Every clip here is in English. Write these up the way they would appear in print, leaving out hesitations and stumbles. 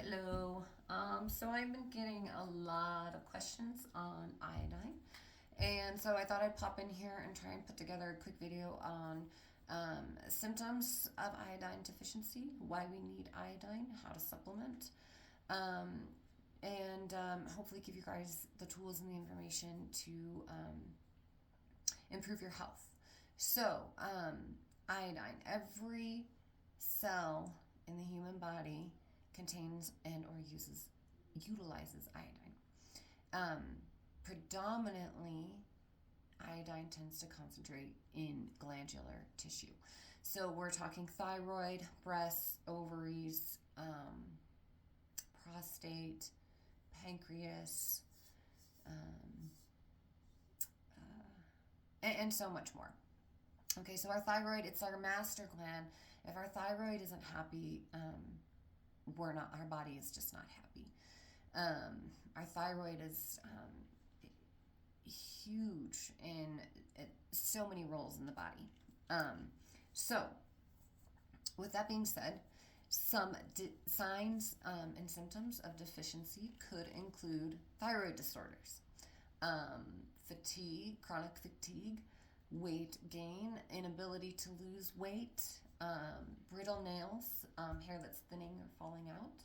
Hello. So I've been getting a lot of questions on iodine, and so I thought I'd pop in here and try and put together a quick video on symptoms of iodine deficiency, why we need iodine, how to supplement, um, and hopefully give you guys the tools and the information to improve your health. So, iodine, every cell in the human body contains and or utilizes iodine. Predominantly, iodine tends to concentrate in glandular tissue. So we're talking thyroid, breasts, ovaries, prostate, pancreas, um, and so much more. Okay, so our thyroid, it's our master gland. If our thyroid isn't happy, our body is just not happy. Our thyroid is huge in so many roles in the body. So, with that being said, some signs and symptoms of deficiency could include thyroid disorders, fatigue, chronic fatigue, weight gain, inability to lose weight, brittle nails, hair that's thinning or falling out,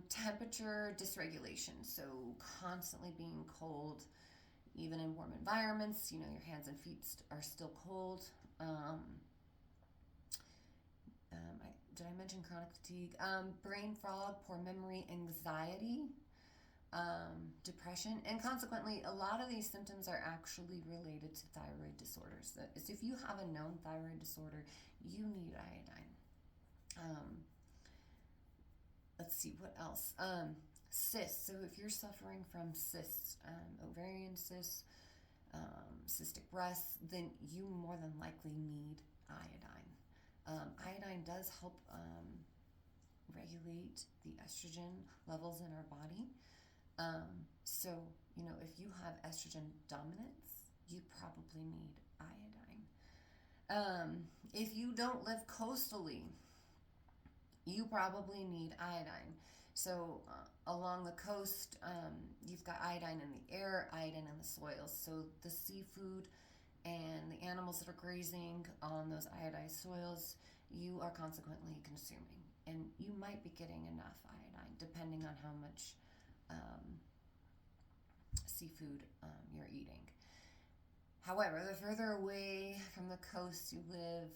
temperature dysregulation, so constantly being cold, even in warm environments, your hands and feet are still cold. Did I mention chronic fatigue? Brain fog, poor memory, anxiety, depression, and consequently, a lot of these symptoms are actually related to thyroid disorders. So if you have a known thyroid disorder, you need iodine. Let's see, what else? Cysts. So if you're suffering from cysts, ovarian cysts, cystic breasts, then you more than likely need iodine. Iodine does help regulate the estrogen levels in our body. So, if you have estrogen dominance, you probably need iodine. If you don't live coastally, you probably need iodine. So, along the coast, you've got iodine in the air, iodine in the soils. So, the seafood and the animals that are grazing on those iodized soils, you are consequently consuming. And you might be getting enough iodine, depending on how much seafood you're eating. However, the further away from the coast you live,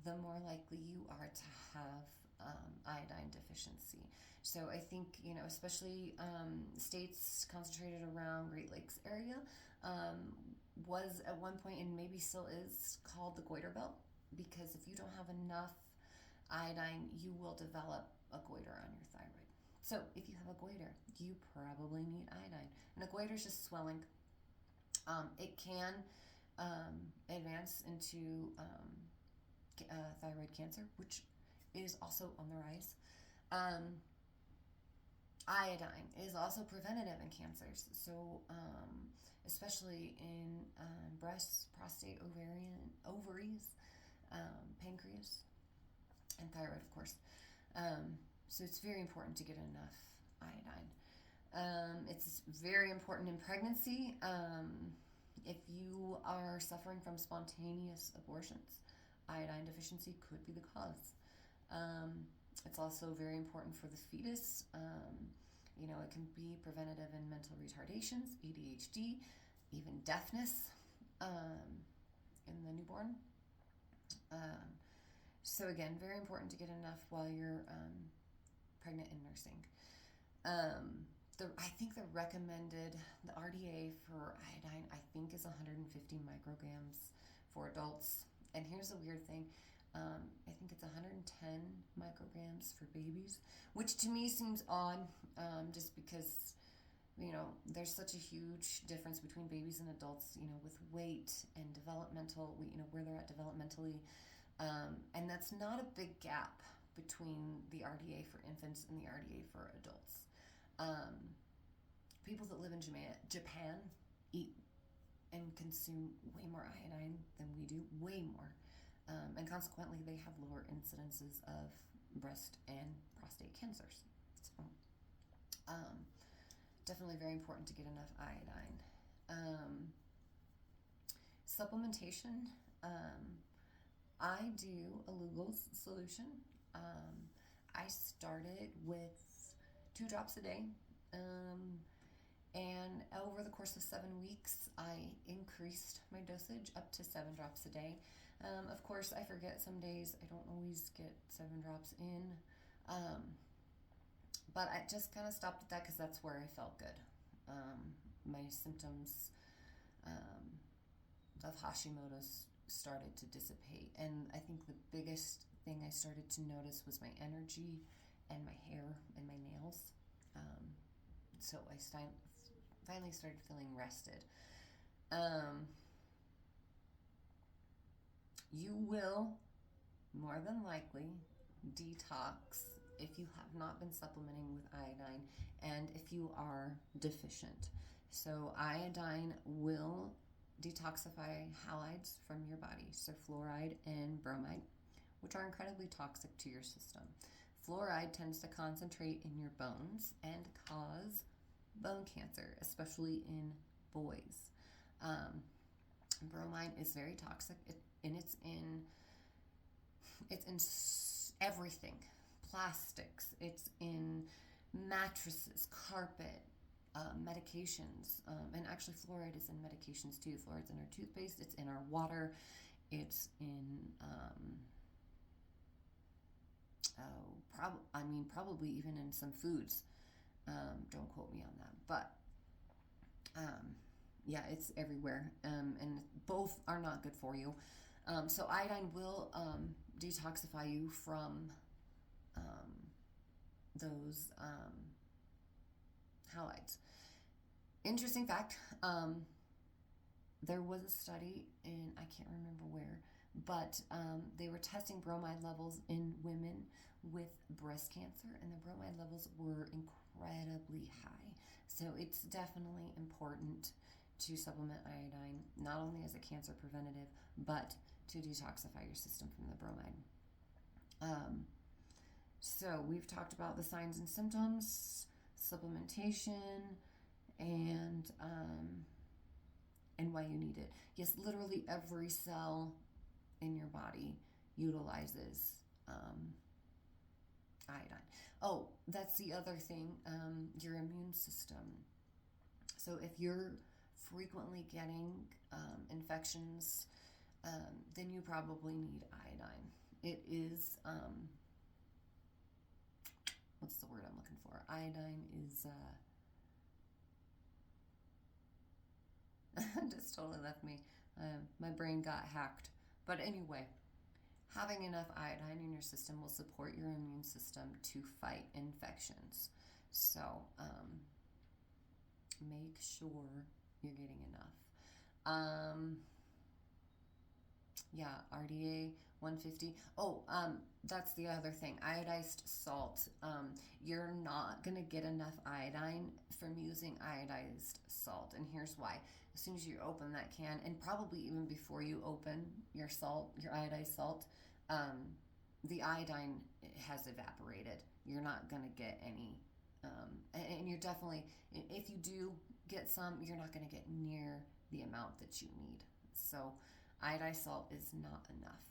the more likely you are to have iodine deficiency. So I think, especially states concentrated around Great Lakes area, was at one point and maybe still is called the goiter belt, because if you don't have enough iodine, you will develop a goiter on your thyroid. So if you have a goiter, you probably need iodine. And a goiter is just swelling. It can advance into thyroid cancer, which is also on the rise. Iodine is also preventative in cancers. So especially in breasts, prostate, ovaries, pancreas, and thyroid, of course. So it's very important to get enough iodine. It's very important in pregnancy. If you are suffering from spontaneous abortions, iodine deficiency could be the cause. It's also very important for the fetus. It can be preventative in mental retardations, ADHD, even deafness in the newborn. So again, very important to get enough while you're pregnant and nursing. I think the RDA for iodine, I think, is 150 micrograms for adults. And here's the weird thing. I think it's 110 micrograms for babies, which to me seems odd, just because, there's such a huge difference between babies and adults, with weight and developmental, where they're at developmentally. And that's not a big gap between the RDA for infants and the RDA for adults. People that live in Japan eat and consume way more iodine than we do, way more. And consequently, they have lower incidences of breast and prostate prostate cancers. So, definitely very important to get enough iodine. Supplementation. I do a Lugol's solution. I started with 2 drops a day. And over the course of 7 weeks, I increased my dosage up to 7 drops a day. Of course, I forget some days. I don't always get 7 drops in. But I just kind of stopped at that because that's where I felt good. My symptoms of Hashimoto's started to dissipate. And I think the biggest thing I started to notice was my energy and my hair and my nails. So I finally started feeling rested. You will more than likely detox if you have not been supplementing with iodine and if you are deficient. So iodine will detoxify halides from your body, so fluoride and bromide, which are incredibly toxic to your system. Fluoride tends to concentrate in your bones and cause bone cancer, especially in boys. Bromide is very toxic, and it's in everything. Plastics, it's in mattresses, carpet, medications, and actually fluoride is in medications too. Fluoride's in our toothpaste, it's in our water, it's in probably even in some foods. Don't quote me on that, but yeah, it's everywhere, and both are not good for you. So iodine will detoxify you from those halides. Interesting fact, there was a study in, I can't remember where, but they were testing bromide levels in women with breast cancer, and the bromide levels were incredibly high. So it's definitely important to supplement iodine, not only as a cancer preventative, but to detoxify your system from the bromide. So we've talked about the signs and symptoms, supplementation, and why you need it. Yes, literally every cell in your body utilizes iodine. Oh, that's the other thing, your immune system. So if you're frequently getting infections, then you probably need iodine. It is, what's the word I'm looking for? Iodine is, just totally left me. My brain got hacked. But anyway, having enough iodine in your system will support your immune system to fight infections. So make sure you're getting enough. Yeah, RDA 150. Oh, that's the other thing. Iodized salt. You're not going to get enough iodine from using iodized salt. And here's why. As soon as you open that can, and probably even before you open your salt, your iodized salt, the iodine has evaporated. You're not going to get any. And you're definitely, if you do get some, you're not going to get near the amount that you need. So iodized salt is not enough.